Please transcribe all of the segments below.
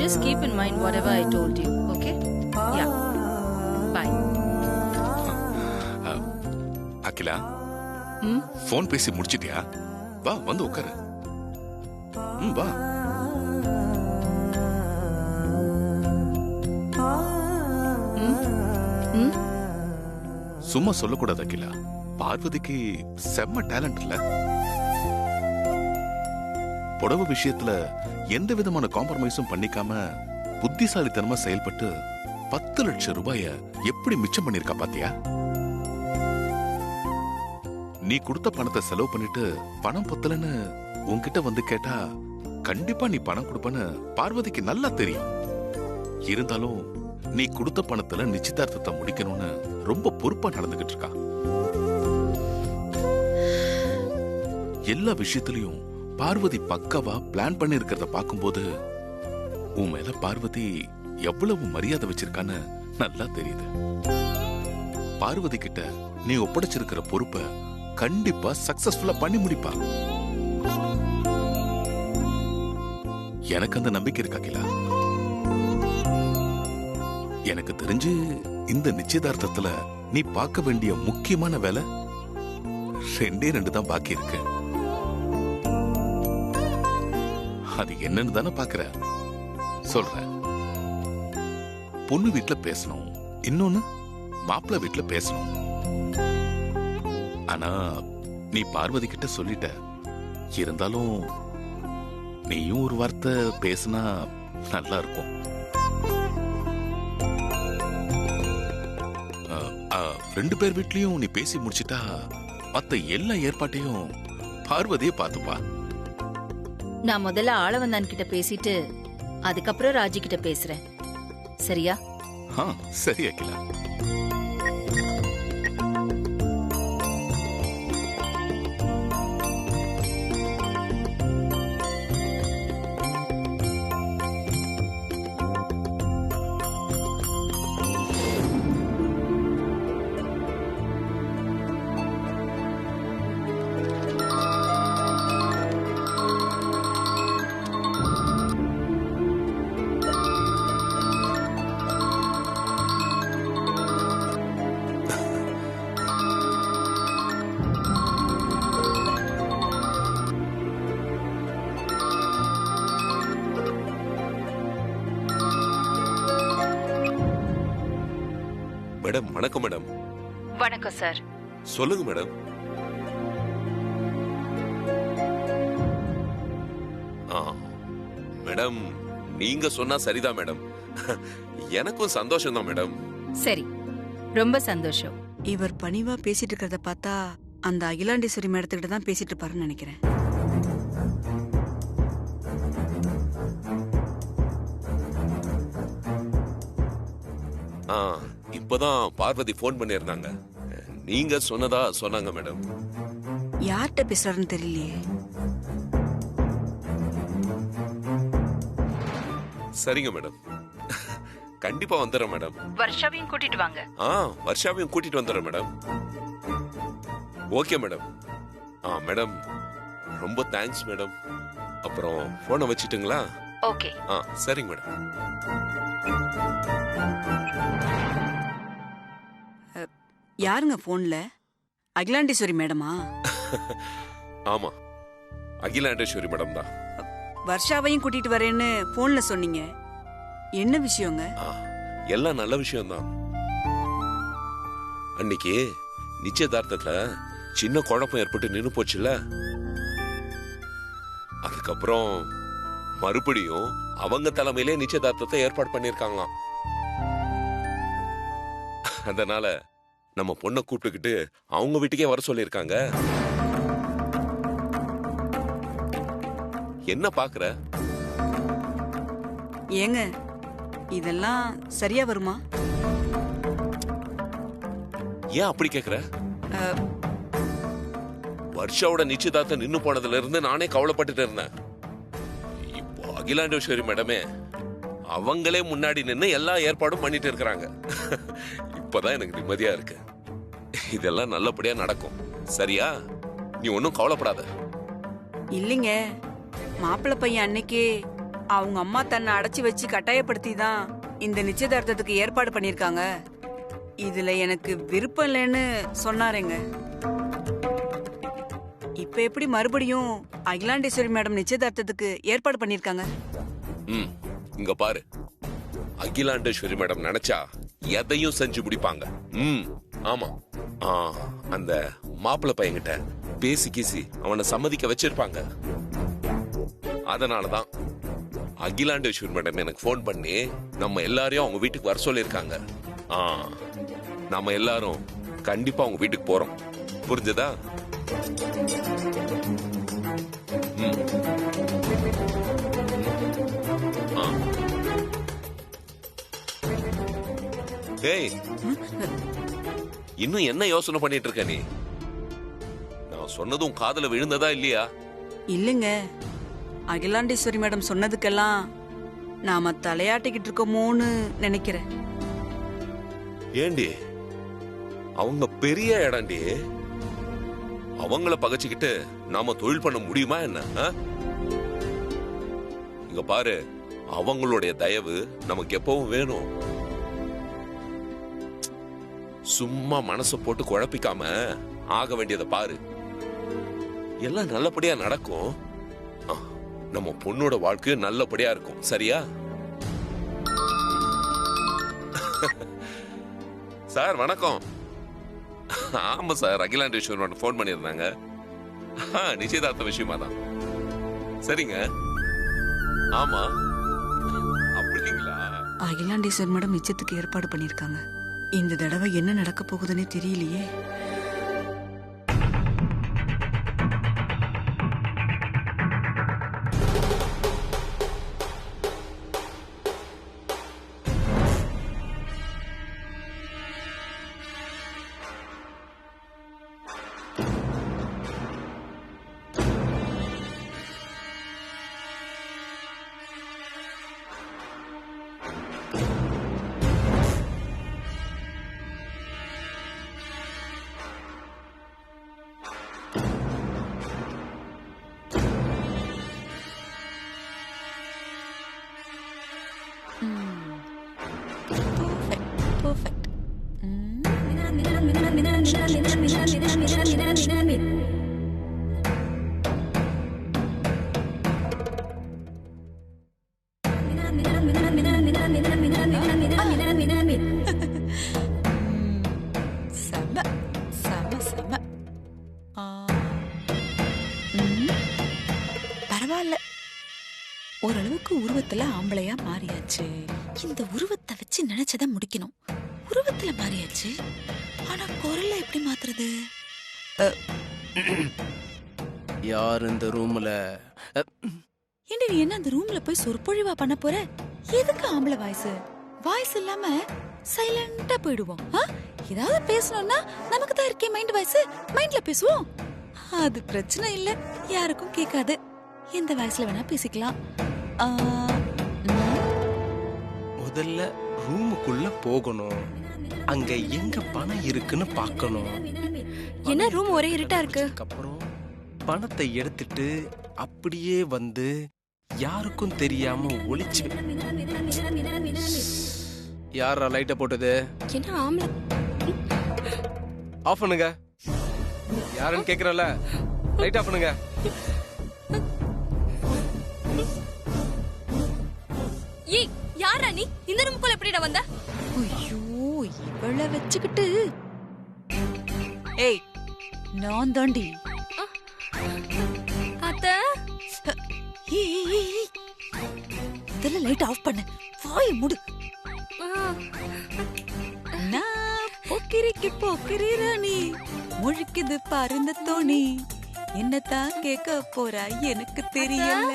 just keep in mind whatever I told you, okay? Yeah. Bye. Akila, phone பேசி முடிச்சிட்டியா? வா வந்து உட்காரு. வா. சும்மா சொல்லக்கூடாது அகிலா. பார்வதிக்கு செம்ம டேலண்ட் இல்ல? புடவை விஷயத்துல எந்த விதமான காம்ப்ரமைஸும் பண்ணிக்காம புத்திசாலித்தனமா செயல்பட்டு 10 லட்சம் ரூபாய எப்படி மிச்சம் பண்ணிருக்கா பாத்தியா? நீ கொடுத்த பணத்தை செலவு பண்ணிட்டு பணம் பத்தலன்னு உன்கிட்ட வந்து கேட்டா கண்டிப்பா நீ பணம் கொடுப்பன்னு பார்வதிக்கு நல்லா தெரியும். இருந்தாலும் நீ கொடுத்த பணத்துல நிச்சயதார்த்தத்தை முடிக்கணும்னு ரொம்ப பொறுப்பா நடந்துகிட்டு இருக்கா. எல்லா விஷயத்திலையும் பார்வதி பக்காவா பிளான் பண்ணி இருக்கிறத பாக்கும்போது உன் மேல பார்வதி எவ்வளவு மரியாதை வச்சிருக்கான்னு நல்லா தெரியுது. பார்வதி கிட்ட நீ ஒப்படைச்சிருக்கிற பொறுப்பை கண்டிப்பா சக்சஸ்ஃபுல்லா பண்ணி முடிப்பா. எனக்கு அந்த நம்பிக்கை இருக்கா அகிலா. எனக்கு தெரிஞ்சு இந்த நிச்சயதார்த்தத்துல நீ பார்க்க வேண்டிய முக்கியமான வேலை 2 தான் பாக்கி இருக்கு. அது என்னன்னு தானே பாக்குற. சொல்றேன். பொண்ணு வீட்டுல பேசணும், இன்னொன்னு மாப்பிள்ளை வீட்டுல பேசணும். ஆனா நீ பார்வதி கிட்ட சொல்லிட்ட. இருந்தாலும் நீயும் ஒரு வார்த்தை பேசினா நல்லா இருக்கும். 2 பேர் வீட்லயும் நீ பேசி முடிச்சிட்டா மத்த எல்லா ஏற்பாட்டையும் பார்வதியே பாத்துப்பா. நான் முதல்ல ஆளவந்தான் கிட்ட பேசிட்டு அதுக்கப்புறம் ராஜி கிட்ட பேசுறேன். சரியா? சரி அகிலா. மேடம் வணக்கம். மேடம் வணக்கம் சார். சொல்லுங்க மேடம். மேடம் நீங்க சொன்னா சரிதான் மேடம். எனக்கும் சந்தோஷம் தான் மேடம். சரி, ரொம்ப சந்தோஷம். இவர் பணிவா பேசிட்டு இருக்கிறத பார்த்தா அந்த அகிலாண்டேஸ்வரி மேடத்துக்கிட்ட தான் பேசிட்டு இருப்பாருன்னு நினைக்கிறேன். இப்பதான் பார்வதி போன் பண்ணிருந்தாங்க. நீங்க சொன்னதா சொன்னாங்க மேடம். யார்கிட்ட பேசுறாருன்னு தெரியலையே. சரிங்க மேடம். கண்டிப்பா வந்துடுறேன் மேடம். வர்ஷாவையும் கூட்டிட்டு வாங்க. வர்ஷாவையும் கூட்டிட்டு வந்துடுறேன் மேடம். Okay madam. மேடம் ரொம்ப தேங்க்ஸ் மேடம். அப்புறம் போனை வச்சிட்டுங்களா? ஓகே. சரிங்க மேடம். யாருங்க போன்ல? அகிலாண்டேஸ்வரி மேடமா? ஆமா, அகிலாண்டேஸ்வரி மேடம் தான். வர்ஷாவையும் கூட்டிட்டு வரேன்னு போன்ல சொன்னீங்க. என்ன விஷயங்க? எல்லாம் நல்ல விஷயம் தான். அன்னைக்கு நிச்சயதார்த்தத்துல சின்ன குழப்பம் ஏற்பட்டு நின்னு போச்சுல. அதுக்கப்புறம் மறுபடியும் அவங்க தலைமையிலே நிச்சயதார்த்தத்தை ஏற்பாடு பண்ணிருக்காங்களாம். அதனால நம்ம பொண்ணை கூப்பிட்டுக்கிட்டு அவங்க வீட்டுக்கே வர சொல்லிருக்காங்க. என்ன பாக்குற? ஏங்க இதெல்லாம் சரியா வருமா? ஏன் அப்படி கேக்குற? வர்ஷாவோட நிச்சயதார்த்தம் நின்னு போனதுல இருந்து நானே கவலைப்பட்டுட்டு இருந்தேன். இப்போ அகிலாண்டேஸ்வரி மேடமே அவங்களே முன்னாடி நின்று எல்லா ஏற்பாடும் பண்ணிட்டு இருக்கிறாங்க. இப்பதான் எனக்கு நிம்மதியா இருக்கு. இதெல்லாம் நல்லபடியா நடக்கும். சரியா? நீ ஒன்னும் கவலைப்படாத. இல்லைங்க, மாப்பிள்ளை பையன் அன்னைக்கே அவங்க அம்மா தன்னை அடைச்சி வச்சு கட்டாயப்படுத்தி தான் இந்த நிச்சயதார்த்தத்துக்கு ஏற்பாடு பண்ணிருக்காங்க. இதுல எனக்கு விருப்பம் இல்லைன்னு சொன்னாருங்க. இப்ப எப்படி மறுபடியும் அகிலாண்டேஸ்வரி மேடம் நிச்சயதார்த்தத்துக்கு ஏற்பாடு பண்ணிருக்காங்க? இங்க பாரு, அகிலாண்டேஸ்வரி மேடம் நினைச்சா எதையும் செஞ்சு முடிப்பாங்க. ஆமா, அந்த மாப்பிள்ளை பையன்கிட்ட பேசி கீசி அவனை சம்மதிக்க வச்சிருப்பாங்க. அதனாலதான் அகிலாண்டேஸ்வரி மேடம் எனக்கு போன் பண்ணி நம்ம எல்லாரையும் அவங்க வீட்டுக்கு வர சொல்லிருக்காங்க. நாம எல்லாரும் கண்டிப்பா அவங்க வீட்டுக்கு போறோம். புரிஞ்சதா? ஏய், இன்னும் என்ன யோசனை பண்ணிட்டு இருக்க நீ? நான் சொன்னதும் காதுல விழுந்ததா இல்லையா? இல்லங்க, அகிலாண்டேஸ்வரி மேடம் சொன்னதுக்கெல்லாம் நாம தலையாட்டிக்கிட்டு இருக்கோமோன்னு நினைக்கிறேன். ஏண்டி, அவங்க பெரிய இடம்டி. அவங்கள பகச்சுக்கிட்டு நாம தொழில் பண்ண முடியுமா என்ன? இங்க பாரு, அவங்களுடைய தயவு நமக்கு எப்பவும் வேணும். சும்மா மனசை போட்டு குழப்பிக்காம ஆக வேண்டியதை பாரு. எல்லாம் நல்லபடியா நடக்கும். நம்ம பொண்ணோட வாழ்க்கை நல்லபடியா இருக்கும். சரியா? சார் வணக்கம். ஆமா சார், அகிலாண்டேஸ்வரன் போன் பண்ணியிருந்தாங்க. நிச்சயதார்த்த விஷயமா தான். சரிங்க. ஆமா, அப்படிங்களா? அகிலாண்டேஸ்வரி மேடம் நிச்சயத்துக்கு ஏற்பாடு பண்ணிருக்காங்க. இந்த தடவை என்ன நடக்க போகுதுன்னே தெரியலையே. பரவாயில்ல, ஓரளவுக்கு உருவத்துல ஆம்பளையா மாறியாச்சு. இந்த உருவத்தை வச்சு நினைச்சதை முடிக்கணும். உருவத்துல மாறியாச்சு, ஆனா குரல்ல எப்படி மாத்துறது? யார் இந்த ரூம்ல? ஏண்டி, நீ என்ன அந்த ரூம்ல போய் சொற்பொழிவா பண்ண போற? எதுக்கு ஆம்பளை வாய்ஸ் இல்லாம சைலண்டா போயிடுவோம். ஏதாவது பேசணும்னா நமக்கு தான் இருக்கே மைண்ட் வாய்ஸ், மைண்ட்ல பேசுவோம். அது பிரச்சனை இல்ல, யாருக்கும் கேட்காது. எந்த வாய்ஸ்ல வேணா பேசிக்கலாம். முதல்ல ரூமுக்குள்ள போகணும். அங்க எங்க பணம் இருக்குன்னு பார்க்கணும். என்ன ரூம் ஒரே இருட்டா இருக்கு? அப்புறம் பணத்தை எடுத்துட்டு அப்படியே வந்து யாருக்கும் தெரியாம ஒளிச்சு. யாரா லைட்ட போட்டது? என்ன ஆம்பளை? ஆஃப் பண்ணுங்க. யாருன்னு கேக்குறல, லைட் ஆஃப் பண்ணுங்க. ஏய், யாரா நீ? இந்த ரூமுக்குள்ள எப்படிடா வந்த? ஐயோ, இவள வெச்சுக்கிட்டு. ஏய், நான் தாண்டி. அத்தை, இதெல்லாம் லைட் ஆஃப் பண்ணு. வாயை மூடு. நான் போக்கிரிக்கு போக்கிரி ராணி, முழிக்குது பாருந்த தோணி. என்னத்தான் கேட்க போறா எனக்கு தெரியல.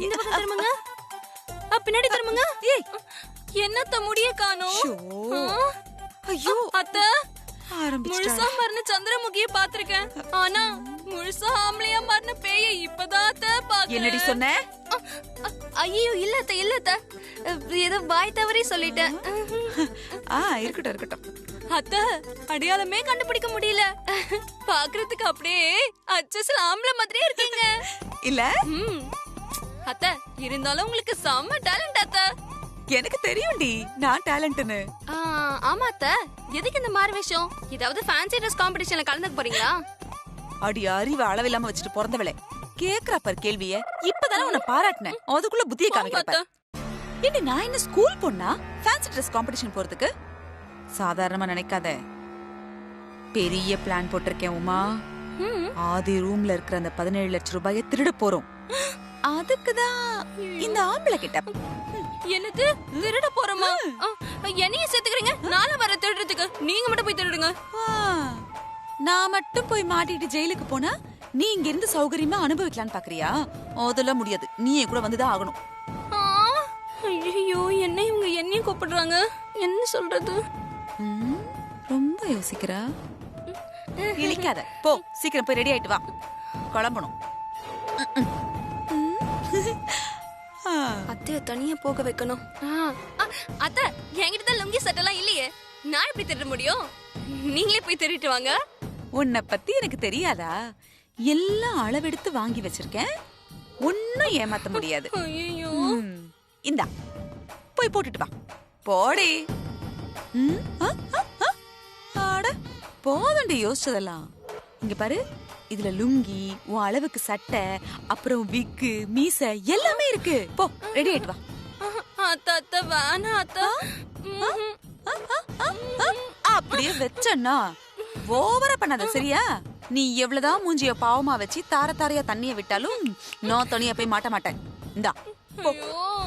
இந்த பக்கம் திரும்புங்க, பின்னாடி திரும்புங்க. ஏய், என்னத்த முடிய காணோம். ஐயோ அத்தை, முழுசா மரண சந்திரமுகிய பாத்திருக்கேன். ஆனா முழுசா ஆம்பளையா மரண பேய இப்பதான் பாக்க. என்னடி சொன்ன? ஐயோ இல்லத்த இல்லத்த, ஏதோ வாய் தவறி சொல்லிட்டேன். இருக்கட்டும் இருக்கட்டும். அத்தை, அடையாளமே கண்டுபிடிக்க முடியல. பாக்குறதுக்கு அப்படியே அச்சஸ்ல ஆம்பளை மாதிரியே இருக்கீங்க. இல்ல அத்தை இருந்தாலும் உங்களுக்கு செம்ம டேலண்ட் அத்தை. எனக்கு தெரியும்டி நான் டேலண்ட்னு. ஆமா அத்தை, எதுக்கு இந்த மாதிரி விஷயம்? ஏதாவது ஃபேன்சி ட்ரெஸ் காம்படிஷன்ல கலந்துக்க போறீங்களா? அடி அறிவு அளவில்லாம வச்சுட்டு பிறந்தவளே, கேக்குறா பாரு கேள்விய. இப்பதானே உன்னை பாராட்டினேன், அதுக்குள்ள புத்திய காமிக்கிறப்ப. ஏண்டி நான் என்ன ஸ்கூல் பொண்ணா ஃபேன்சி ட்ரெஸ் காம்படிஷன் போறதுக்கு? சாதாரணமா நினைக்காத, பெரிய பிளான் போட்டிருக்கேன் உமா. ஆதி ரூம்ல இருக்கிற அந்த 17 லட்சம் ரூபாயை திருட போறோம். அதுக்குதான் இந்த ஆம்பளை கிட்ட. என்னது திருட போறோமா? என்னைய சேர்த்துக்கிறீங்க? நானும் வர திருடுறதுக்கு. நீங்க மட்டும் போய் திருடுங்க. நான் மட்டும் போய் மாட்டிட்டு ஜெயிலுக்கு போனா நீ இங்க இருந்து சௌகரியமா அனுபவிக்கலான்னு பாக்குறியா? அதெல்லாம் முடியாது, நீயே கூட வந்துதான் ஆகணும். ஐயோ, என்ன இவங்க என்னையும் கூப்பிடுறாங்க, என்ன சொல்றது? ரொம்ப யோசிக்கிறா. இழிக்காத, போ சீக்கிரம் போய் ரெடி ஆயிட்டு வா, கிளம்பணும். அத்தைய தனியா போக வைக்கணும். அத்தை, என்கிட்ட தான் லுங்கி சட்டெல்லாம் இல்லையே, நான் எப்படி திருட முடியும்? நீங்களே போய் திருட்டு வாங்க. உன்னை பத்தி எனக்கு தெரியாதா? எல்லாம் அளவெடுத்து வாங்கி வச்சிருக்கேன், ஒன்னும் ஏமாத்த முடியாது. ஐயோ, இந்தா போய் போட்டுட்டு வா, போடி. போதண்டி யோசிச்சதெல்லாம். இங்க பாரு, இதுல லுங்கி, உன் அளவுக்கு சட்டை, அப்புறம் விக்கு, மீசை எல்லாமே இருக்கு. போ ரெடி ஆயிட்டு வா. அத்தை வேணா அத்தை. அப்படியே வச்சன்னா ஓவரா பண்ணாத, சரியா? நீ எவ்வளவுதான் மூஞ்சிய பாவமா வச்சு தார தாரையா தண்ணிய விட்டாலும் நான் தனியா போய் மாட்ட மாட்டேன். இந்தா போ.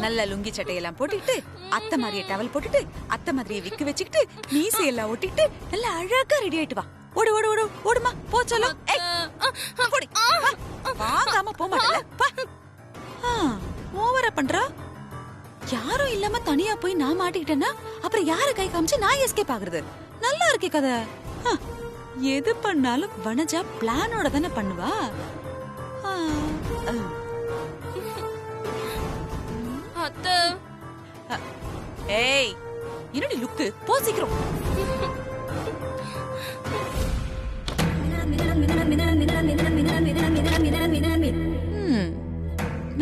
நல்ல லுங்கி சட்டையெல்லாம் போட்டுக்கிட்டு, அத்தை மாதிரியே டவல் போட்டுட்டு, அத்தை மாதிரியே விக்கு வச்சுக்கிட்டு, மீசையெல்லாம் ஒட்டிக்கிட்டு நல்லா அழகா ரெடி ஆயிட்டு வா. ஓடு ஓடு ஓடு ஓடுமா, போ சொல்லு. வாங்காம போக மாட்டல. ஓவரா பண்றா. யாரும் இல்லாம தனியா போய் நான் மாட்டிக்கிட்டேன்னா அப்புறம் யார கை காமிச்சு நான் எஸ்கேப் ஆகுறது? நல்லா இருக்கே கதை. எது பண்ணாலும் வனஜா பிளானோட தானே பண்ணுவா. அத்தை, ஏய் என்னடி லுக்கு, போ சீக்கிரம்.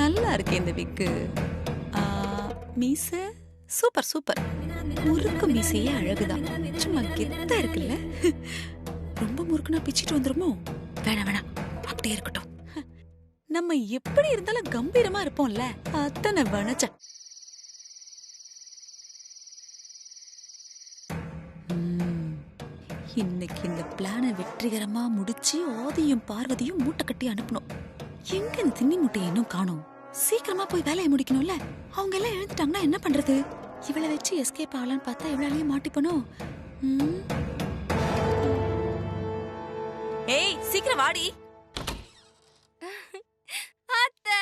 நல்லா இருக்கே இந்த விக்கு. மீச சூப்பர் சூப்பர். முறுக்கு மீசையே அழகுதான், சும்மா கெத்தா இருக்குல்ல. ரொம்ப முறுக்குனா பிச்சிட்டு வந்துருமோ? வேணாம் வேணாம், அப்படியே இருக்கட்டும். நம்ம எப்படி இருந்தாலும் கம்பீரமா இருப்போம்ல, அத்தனை வனச்ச. இன்னைக்கு இந்த பிளான வெற்றிகரமா முடிச்சு ஆதியும் பார்வதியும் மூட்டை கட்டி அனுப்பணும். எங்க இந்த திண்ணி மூட்டையை இன்னும் காணோம்? சீக்கிரமா போய் வேலையை முடிக்கணும்ல. அவங்க எல்லாம் எழுந்துட்டாங்கன்னா என்ன பண்றது? இவளை வச்சு எஸ்கேப் ஆகலான்னு பார்த்தா இவளாலேயே மாட்டிப்பணும். ஏய் சீக்கிரம் வாடி. அத்தை,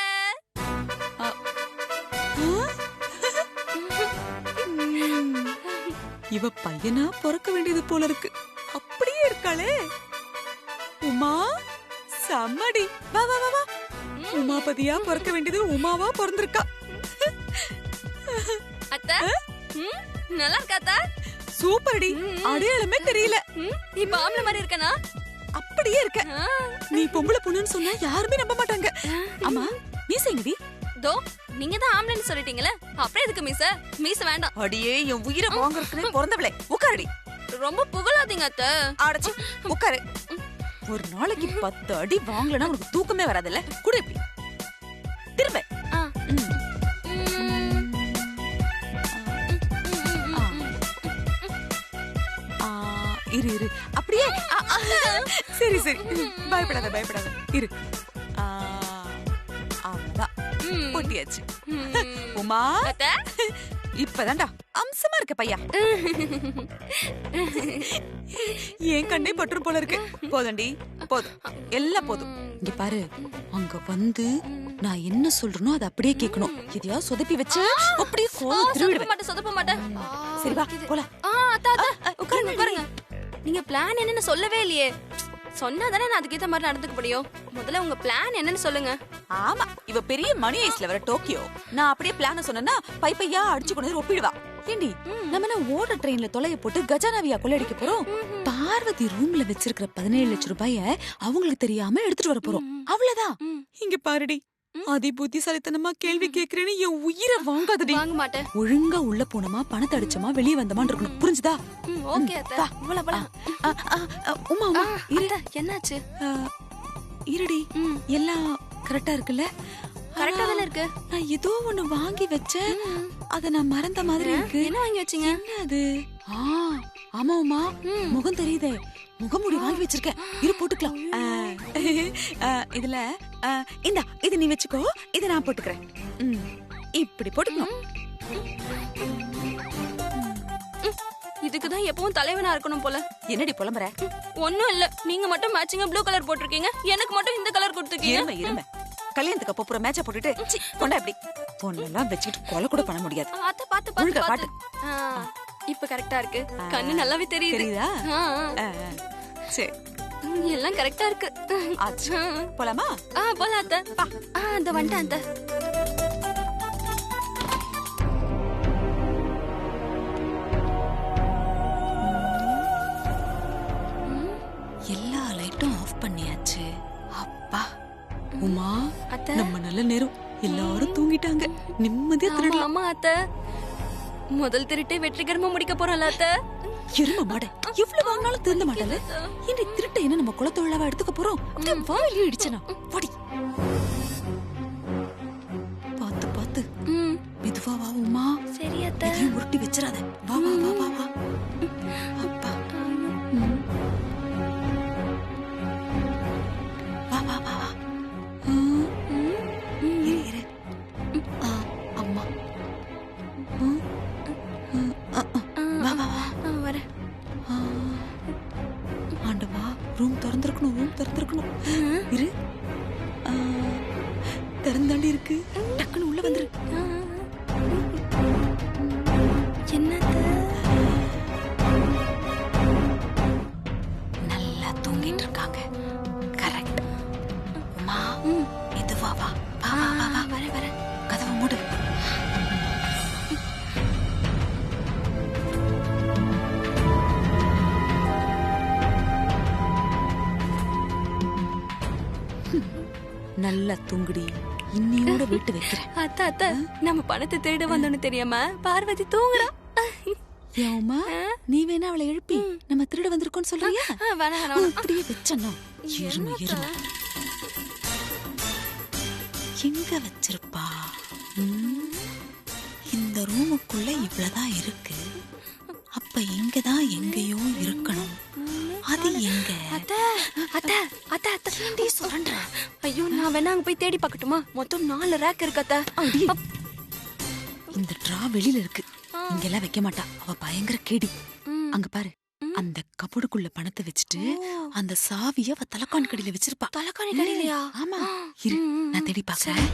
இவ பையனா பிறக்க வேண்டியது போல இருக்கு. அப்படியே இருக்காளே உமா. சம்மடி, வா வா வா வா. உமாபதியா பிறக்க வேண்டியது உமாவா பிறந்திருக்கா. அத்தை, நல்லா இருக்கா அத்தை? சூப்பர்டி, அடையாளமே தெரியல. இப்ப ஆம்பளை மாதிரி இருக்கனா? அப்படியே இருக்க. நீ பொம்பளை பொண்ணுன்னு சொன்னா யாருமே நம்ப மாட்டாங்க. ஆமா மீசைங்கடி. தோ நீங்க தான் ஆம்பளைன்னு சொல்லிட்டீங்களே, அப்புறம் எதுக்கு மீச? மீச வேண்டாம். அடியே என் உயிரை வாங்குறதுக்குனே பிறந்தவளே, உட்காருடி. ரொம்ப புகழாதீங்க அத்தை. அடச்சி உட்காரு. ஒரு நாளைக்கு 10 அடி வாங்கலனா உனக்கு தூக்கமே வராதுல்ல. குடு இப்படி திரும்ப. இரு இரு அப்படியே. சரி சரி, பயப்படாத பயப்படாத, இரு. அவ்வளவுதான், ஒட்டியாச்சு. உமா இப்பதான்டா அம்சமா இருக்க பையா. என் கண்ணே பற்றும் போல இருக்கு. போதண்டி போதும், எல்லாம் போதும். இங்க பாரு, அங்க வந்து நான் என்ன சொல்றனோ அதை அப்படியே கேட்கணும். எதையாவது சொதப்பி வச்சு அப்படியே திருவிடுவேன். சொதப்ப மாட்டேன். சரி வா போலாம். உட்காருங்க உட்காருங்க. நீங்க பிளான் என்னன்னு சொல்லவே இல்லையே. சொன்னா தானே நான் அதுக்கேத்த மாதிரி நடந்துக்க முடியும். முதல்ல உங்க பிளான் என்னன்னு சொல்லுங்க. ஆமா, இவ பெரிய மணி ஐஸ்ல வர டோக்கியோ. நான் அப்படியே பிளான சொன்னா பைப்பையா அடிச்சு கொண்டு ஒப்பிடுவா. ஏண்டி நம்ம என்ன ஓட ட்ரெயின்ல தொலைய போட்டு கஜானாவியா கொள்ளையடிக்க போறோம்? பார்வதி ரூம்ல வச்சிருக்கிற 17 லட்சம் ரூபாய அவங்களுக்கு தெரியாம எடுத்துட்டு வர போறோம். அவ்வளவுதான். இங்க பாருடி, அதி புத்திசாலித்தனமா கேள்வி கேக்குறேன்னு என் உயிரை வாங்காதடி. வாங்க மாட்டேன். ஒழுங்கா உள்ள போனோமா, பணத்தை அடிச்சோமா, வெளியே வந்தோமான்னு இருக்கணும். புரிஞ்சுதா? ஓகே அத்தை. வா. போலாம். உமா உமா இரு. அத்தை, என்னாச்சு? இருடி. எல்லாம் கரெக்டா இருக்குல்ல? கரெக்டா தானே இருக்கு. நான் ஏதோ ஒண்ணு வாங்கி வச்சேன், அத நான் மறந்த மாதிரி இருக்கு. என்ன வாங்கி வச்சீங்க? என்ன அது? ஆமா உமா, முகம் தெரியுதே. முகமூடி வாங்கி வச்சிருக்கேன், இரு போட்டுக்கலாம். இதுல இந்தா, இது நீ வச்சுக்கோ, இதை நான் போட்டுக்கிறேன். இப்படி போட்டுக்கணும். இதுக்குதான் எப்பவும் தலைவனா இருக்கணும் போல. என்னடி புலம்புற? ஒண்ணும் இல்ல, நீங்க மட்டும் மேட்சிங்கா ப்ளூ கலர் போட்டிருக்கீங்க, எனக்கு மட்டும் இந்த கலர் கொடுத்துருக்கீங்க. இருமை கல்யாணத்துக்கு அப்போ பூரா மேட்சா போட்டுட்டு கொண்டா இப்படி பொண்ணெல்லாம் வச்சுக்கிட்டு கொலை கூட பண்ண முடியாது. அத்தை பாத்து பாத்து. இப்ப கரெக்டா இருக்கு, கண்ணு நல்லாவே தெரியுது. தெரியுதா? சரி, எல்லாம் கரெக்டா இருக்கு. போலாமா? போலாம் அத்தை. அந்த வந்துட்டேன் அத்தை. எல்லா லைட்டும் ஆஃப் பண்ணியாச்சு. அப்பா உமா, அத்தை. நம்ம நல்ல நேரம், எல்லாரும் தூங்கிட்டாங்க, நிம்மதியா திருடலாம். ஆமா அத்தை, முதல் திருட்டை வெற்றிகரமா முடிக்க போறோம்ல அத்தை. எரும மாட, எவ்வளவு வாங்கினாலும் திருந்த மாட்டால. இந்த திருட்டை என்ன நம்ம குலத்தொழிலாவா எடுத்துக்க போறோம்? அப்படியே வாயிலே இடிச்சனா படி. பாத்து பாத்து மெதுவா வா உமா. சரி அத்தை. எதையும் உருட்டி வச்சிடாத. வா வா வா வா வா. அப்பா வா வா வா வா. இரு இரு. அம்மா வா வா வா. வரேன். ஆண்டவா, ரூம் திறந்திருக்கணும். இரு. திறந்தாண்டி இருக்கு, டக்குன்னு உள்ள வந்துரு. என்னது? நல்லா தூங்கிட்டு இருக்காங்க. கரெக்ட். அம்மா மெதுவா வா. வா வா வா. வரேன். கதவை மூடு. நல்லா தூங்குடி, இன்னையோட வீட்டு வைக்கிறேன். அத்தை, நம்ம பணத்தை திருட வந்தோன்னு தெரியாம பார்வதி தூங்குறா. ஏமா, நீ வேணா அவளை எழுப்பி நம்ம திருட வந்திருக்கோன்னு சொல்றியா? வேணாம். அப்படியே வச்சனா எருமை. எங்க வச்சிருப்பா? இந்த ரூமுக்குள்ள இவ்வளவுதான் இருக்கு. அப்ப இங்கதான் எங்கேயோ இருக்கணும். அது எங்க? அத்தை சொல்றேன். ஐயோ, நான் வேணா அங்க போய் தேடி பார்க்கட்டுமா? மொத்தம் 4 ரேக் இருக்கு அத்தை. இந்த ட்ரா வெளியில இருக்கு, இங்கெல்லாம் வைக்க மாட்டா, அவ பயங்கர கேடி. அங்க பாரு, அந்த கபோர்டுக்குள்ள பணத்தை வச்சுட்டு அந்த சாவிய அவ தலைக்காணி கடையில வச்சிருப்பா. தலைக்காணி கடையிலயா? ஆமா, இரு, நான் தேடி பாக்குறேன்.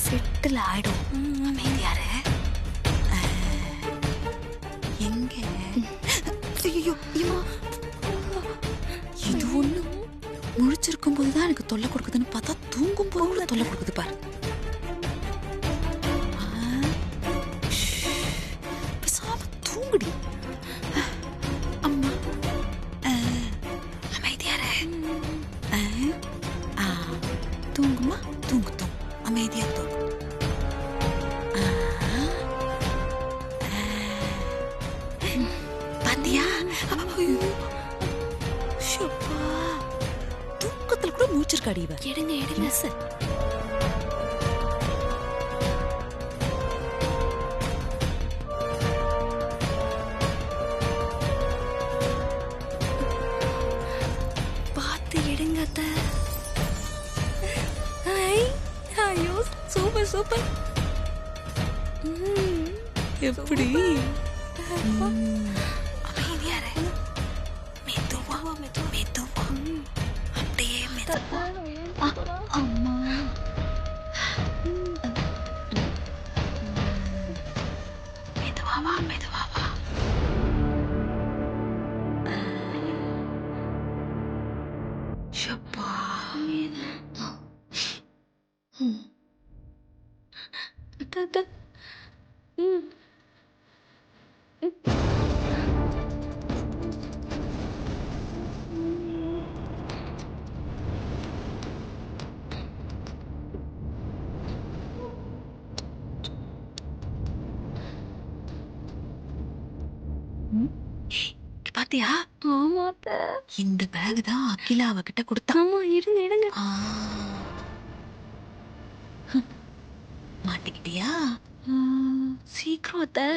செட்டில் ஆயிடும். அமைதியாரு. எங்க? ஐயோ, இது ஒண்ணு முழிச்சிருக்கும் போதுதான் எனக்கு தொல்லை கொடுக்குதுன்னு பார்த்தா, தூங்கும் போது தொல்லை கொடுக்குது பாரு. பேசாம தூங்குடி. அம்மா, அமைதியாரு. தூங்குமா? தூங்கு. அமைதியா தூங்கு. பாத்தியா? தூக்கத்துல கூட மூச்சிருக்காடி இவ. எடுங்க சார். பார்த்து எடுங்க அத்தை. ஐயோ, சூப்பர். எப்படி? அமைதியாரு. மெதுவா. அப்படியே மெதுவா. அம்மா, மெதுவா வா. ஷப்பா. அத்தை. பாத்தியா? ஆமா அத்தை. இந்த பேக் தான் அகிலா அவகிட்ட கொடுத்தா. ஆமா இருங்க இருங்க. ஆ. மாட்டிக்கிட்டியா? சீக்கிரம் அத்தை.